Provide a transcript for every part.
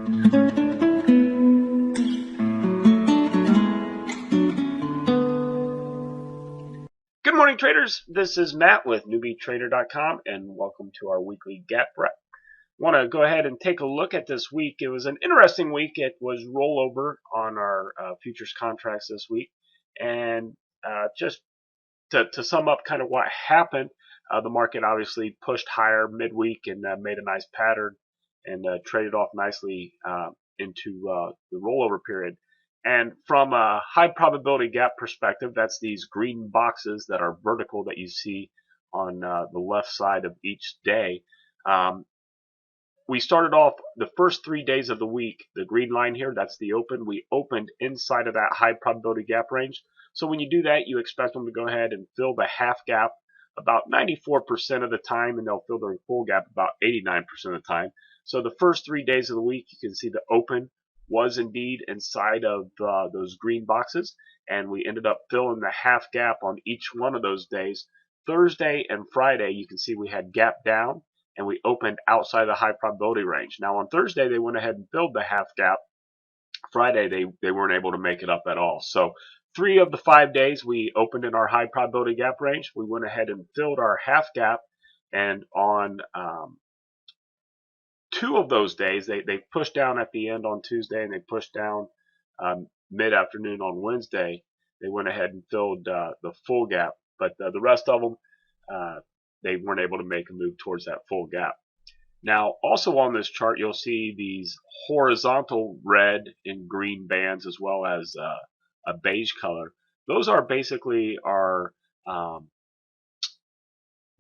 Good morning, traders. This is Matt with Newbie-Trader.com, and welcome to our weekly gap prep. Want to go ahead and take a look at this week. It was an interesting week. It was rollover on our futures contracts this week, and just to sum up kind of what happened, the market obviously pushed higher midweek and made a nice pattern and traded off nicely into the rollover period. And from a high probability gap perspective, that's these green boxes that are vertical that you see on the left side of each day. We started off the first 3 days of the week, the green line here, that's the open. We opened inside of that high probability gap range. So when you do that, you expect them to go ahead and fill the half gap about 94% of the time, and they'll fill their full gap about 89% of the time. So the first 3 days of the week, you can see the open was indeed inside of those green boxes, and we ended up filling the half gap on each one of those days. Thursday and Friday, you can see we had gap down, and we opened outside the high probability range. Now on Thursday, they went ahead and filled the half gap. Friday, they weren't able to make it up at all. So 3 of the 5 days we opened in our high probability gap range. We went ahead and filled our half gap, and on 2 of those days, they pushed down at the end on Tuesday, and they pushed down mid-afternoon on Wednesday. They went ahead and filled the full gap, but the rest of them, they weren't able to make a move towards that full gap. Now, also on this chart, you'll see these horizontal red and green bands as well as a beige color. Those are basically our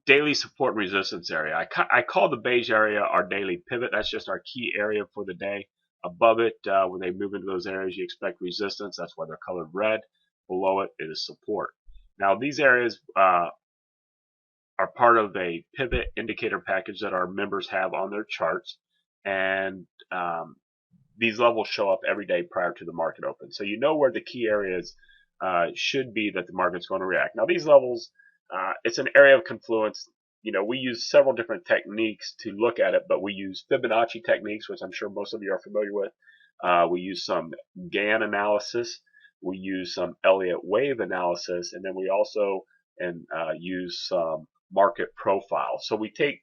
daily support and resistance area. I call the beige area our daily pivot. That's just our key area for the day. Above it, when they move into those areas, you expect resistance. That's why they're colored red. Below it is support. Now, these areas are part of a pivot indicator package that our members have on their charts, and these levels show up every day prior to the market open. So you know where the key areas should be that the market's going to react. Now, these levels, it's an area of confluence. You know, we use several different techniques to look at it, but we use Fibonacci techniques, which I'm sure most of you are familiar with. We use some Gann analysis. We use some Elliott wave analysis, and then we also use some market profile. So we take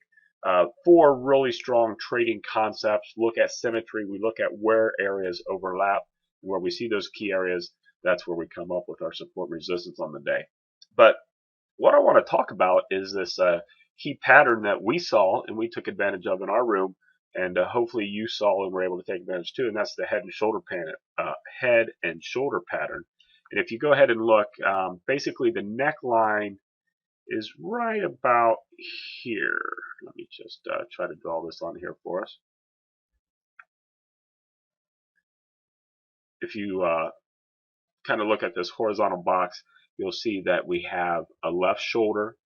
4 really strong trading concepts, look at symmetry, we look at where areas overlap, where we see those key areas, that's where we come up with our support and resistance on the day. But what I want to talk about is this key pattern that we saw and we took advantage of in our room, and hopefully you saw and were able to take advantage too, and that's the head and shoulder pattern. And if you go ahead and look, basically the neckline is right about here. Let me just try to draw this on here for us. If you kind of look at this horizontal box, you'll see that we have a left shoulder,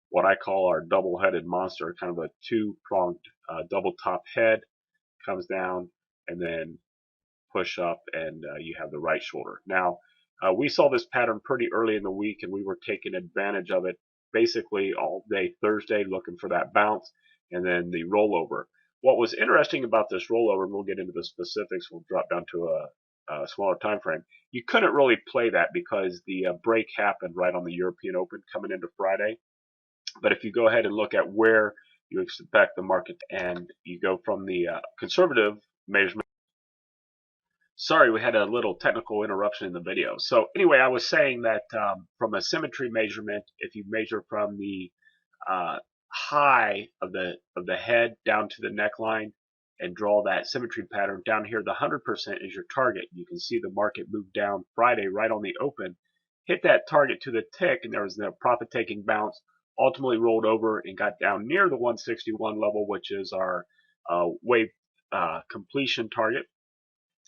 what I call our double-headed monster, kind of a 2-pronged double top head, comes down and then push up, and you have the right shoulder. Now, we saw this pattern pretty early in the week, and we were taking advantage of it basically all day Thursday, looking for that bounce and then the rollover. What was interesting about this rollover, and we'll get into the specifics, we'll drop down to a smaller time frame. You couldn't really play that because the break happened right on the European Open coming into Friday. But if you go ahead and look at where you expect the market, and you go from the conservative measurement. Sorry, we had a little technical interruption in the video. So anyway, I was saying that from a symmetry measurement, if you measure from the high of the head down to the neckline and draw that symmetry pattern down here, the 100% is your target. You can see the market move down Friday right on the open, hit that target to the tick, and there was a profit-taking bounce, ultimately rolled over and got down near the 161 level, which is our wave completion target.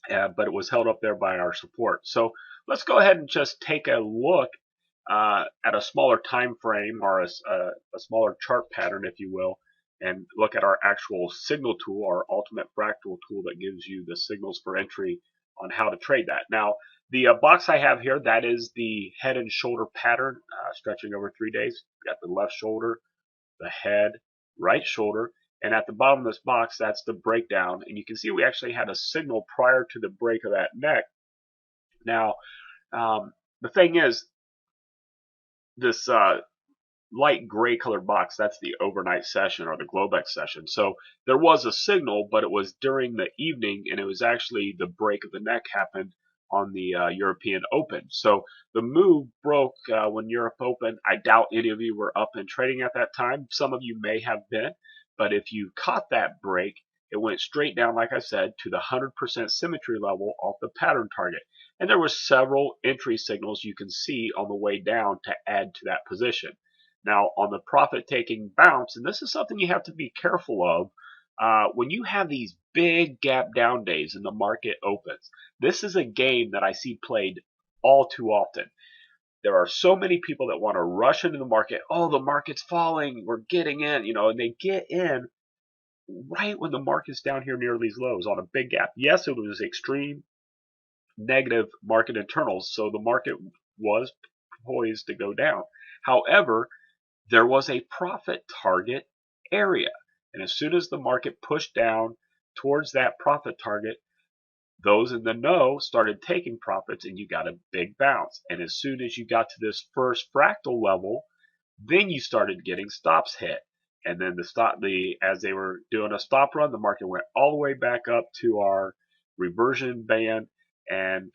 But it was held up there by our support. So let's go ahead and just take a look at a smaller time frame, or a smaller chart pattern, if you will, and look at our actual signal tool, our ultimate fractal tool that gives you the signals for entry on how to trade that. Now, the box I have here, that is the head and shoulder pattern stretching over 3 days. You got the left shoulder, the head, right shoulder, And at the bottom of this box, that's the breakdown. And you can see we actually had a signal prior to the break of that neck. Now, the thing is, this light gray colored box, that's the overnight session or the Globex session. So there was a signal, but it was during the evening, and it was actually the break of the neck happened on the European Open. So the move broke when Europe opened. I doubt any of you were up and trading at that time. Some of you may have been, but if you caught that break, it went straight down, like I said, to the 100% symmetry level off the pattern target. And there were several entry signals you can see on the way down to add to that position. Now, on the profit-taking bounce, and this is something you have to be careful of, when you have these big gap down days and the market opens, this is a game that I see played all too often. There are so many people that want to rush into the market. Oh, the market's falling. We're getting in, and they get in right when the market's down here near these lows on a big gap. Yes, it was extreme negative market internals, so the market was poised to go down. However, there was a profit target area. And as soon as the market pushed down towards that profit target, those in the know started taking profits and you got a big bounce. And as soon as you got to this first fractal level, then you started getting stops hit. And then as they were doing a stop run, the market went all the way back up to our reversion band. And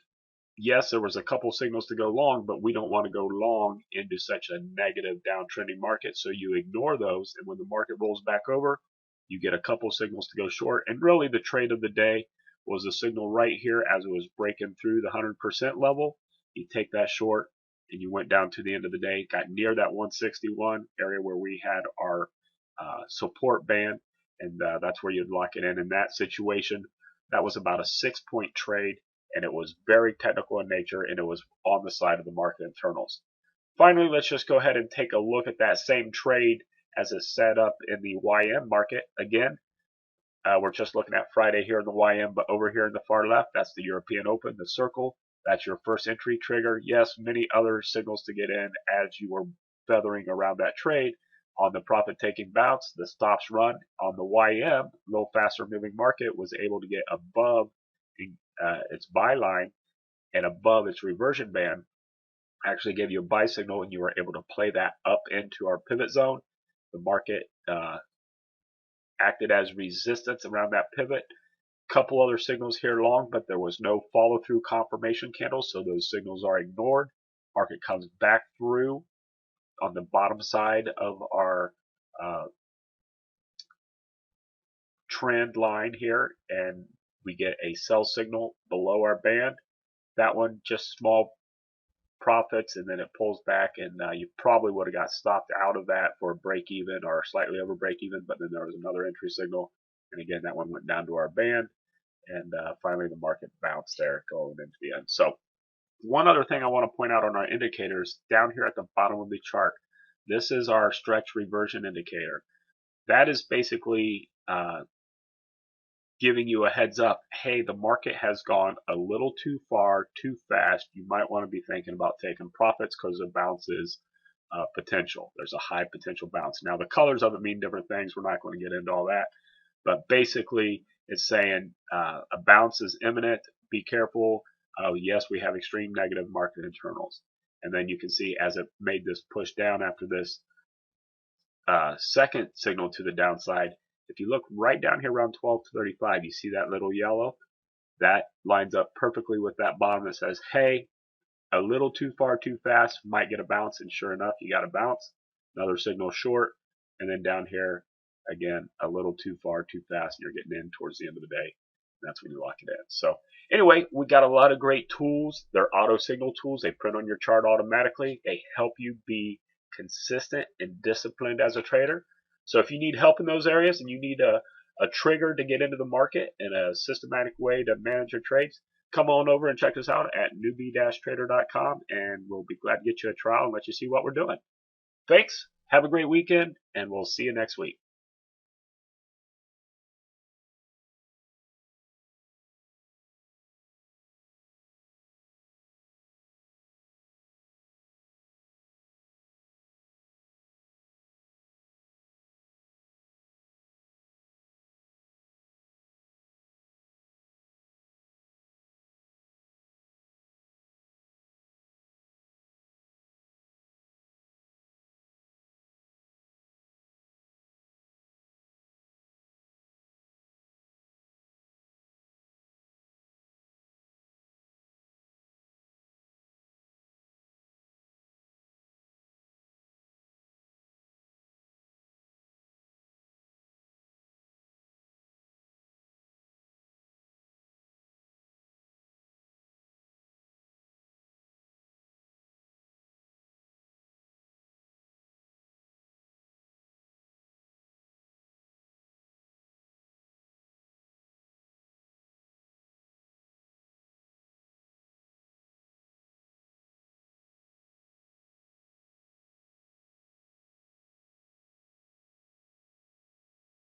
yes, there was a couple signals to go long, but we don't want to go long into such a negative downtrending market. So you ignore those. And when the market rolls back over, you get a couple signals to go short. And really the trade of the day was a signal right here as it was breaking through the 100% level. You take that short and you went down to the end of the day, got near that 161 area where we had our support band. And that's where you'd lock it in. In that situation, that was about a 6-point trade. And it was very technical in nature, and it was on the side of the market internals. Finally, let's just go ahead and take a look at that same trade as it's set up in the YM market. Again, we're just looking at Friday here in the YM, but over here in the far left, that's the European Open, the circle. That's your first entry trigger. Yes, many other signals to get in as you were feathering around that trade. On the profit-taking bounce, the stops run. On the YM, a little faster moving market, was able to get above its buy line and above its reversion band. Actually gave you a buy signal, and you were able to play that up into our pivot zone. The market acted as resistance around that pivot. Couple other signals here long, but there was no follow-through confirmation candles, so those signals are ignored. Market comes back through on the bottom side of our trend line here, and we get a sell signal below our band. That one just small profits, and then it pulls back, and you probably would have got stopped out of that for a break even or slightly over break even, but then there was another entry signal, and again that one went down to our band, and finally the market bounced there going into the end. So one other thing I want to point out on our indicators down here at the bottom of the chart, this is our stretch reversion indicator. That is basically giving you a heads up, hey, the market has gone a little too far, too fast. You might want to be thinking about taking profits because the bounce is potential. There's a high potential bounce. Now, the colors of it mean different things. We're not going to get into all that. But basically, it's saying a bounce is imminent. Be careful. Yes, we have extreme negative market internals. And then you can see as it made this push down after this second signal to the downside, if you look right down here around 12:35, you see that little yellow? That lines up perfectly with that bottom that says, hey, a little too far too fast, might get a bounce, and sure enough, you got a bounce. Another signal short, and then down here, again, a little too far too fast, and you're getting in towards the end of the day. That's when you lock it in. So anyway, we got a lot of great tools. They're auto signal tools. They print on your chart automatically. They help you be consistent and disciplined as a trader. So if you need help in those areas and you need a trigger to get into the market in a systematic way to manage your trades, come on over and check us out at Newbie-Trader.com, and we'll be glad to get you a trial and let you see what we're doing. Thanks. Have a great weekend, and we'll see you next week.